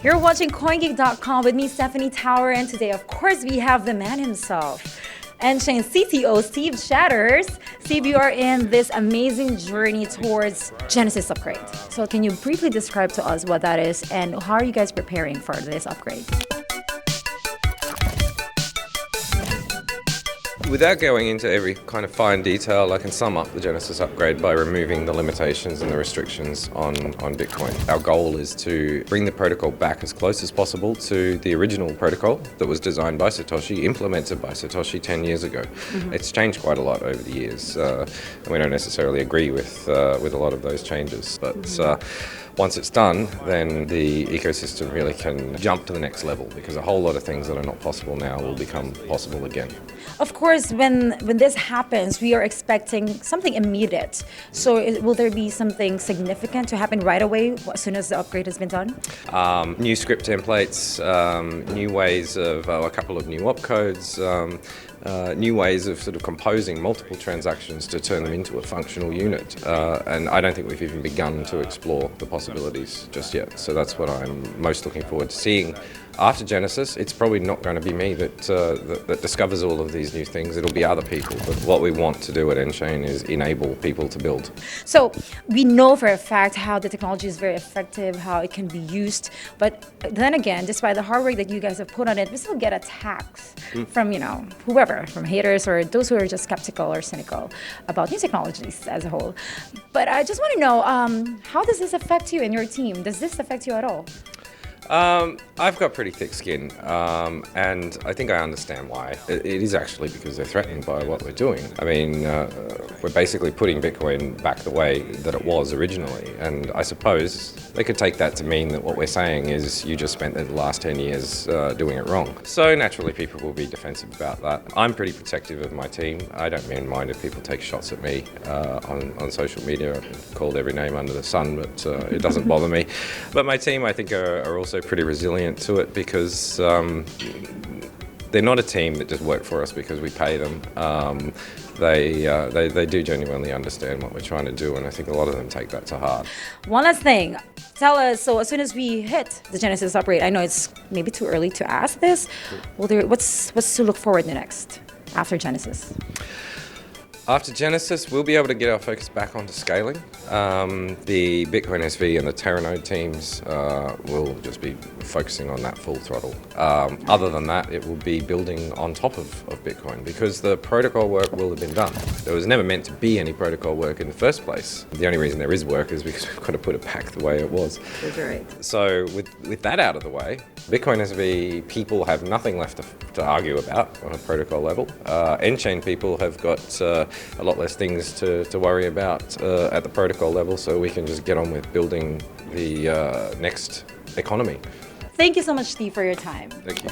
You're watching CoinGeek.com with me, Stephanie Tower, and today, of course, we have the man himself, Enchain CTO Steve Shadders. Steve, you are in this amazing journey towards Genesis upgrade. So can you briefly describe to us what that is and how are you guys preparing for this upgrade? Without going into every kind of fine detail, I can sum up the Genesis upgrade by removing the limitations and the restrictions on Bitcoin. Our goal is to bring the protocol back as close as possible to the original protocol that was designed by Satoshi, implemented by Satoshi 10 years ago. It's changed quite a lot over the years, and we don't necessarily agree with a lot of those changes. But once it's done, then the ecosystem really can jump to the next level because a whole lot of things that are not possible now will become possible again. Of course, when this happens, we are expecting something immediate. So will there be something significant to happen right away as soon as the upgrade has been done? New script templates, new ways of a couple of new opcodes, new ways of sort of composing multiple transactions to turn them into a functional unit. And I don't think we've even begun to explore the possibilities just yet. So that's what I'm most looking forward to seeing. After Genesis, it's probably not going to be me that discovers all of these new things. It'll be other people. But what we want to do at Enchain is enable people to build. So we know for a fact how the technology is very effective, how it can be used. But then again, despite the hard work that you guys have put on it, we still get attacks from, whoever, from haters or those who are just skeptical or cynical about new technologies as a whole. But I just want to know, how does this affect you and your team? Does this affect you at all? I've got pretty thick skin, and I think I understand why. It is actually because they're threatened by what we're doing. I mean, we're basically putting Bitcoin back the way that it was originally, and I suppose they could take that to mean that what we're saying is you just spent the last 10 years doing it wrong. So naturally people will be defensive about that. I'm pretty protective of my team. I don't mind if people take shots at me on social media. I've been called every name under the sun, but it doesn't bother me. But my team, I think, are also pretty resilient to it because they're not a team that just work for us because we pay them. They do genuinely understand what we're trying to do, and I think a lot of them take that to heart. One last thing, tell us, so as soon as we hit the Genesis upgrade, I know it's maybe too early to ask this, what's to look forward to next after Genesis? After Genesis, we'll be able to get our focus back onto scaling. The Bitcoin SV and the Terranode teams will just be focusing on that full throttle. Other than that, it will be building on top of Bitcoin because the protocol work will have been done. There was never meant to be any protocol work in the first place. The only reason there is work is because we've got to put it back the way it was. That's right. So with that out of the way, Bitcoin SV people have nothing left to argue about on a protocol level. Enchain people have got a lot less things to worry about at the protocol level, so we can just get on with building the next economy. Thank you so much, Steve, for your time. Thank you.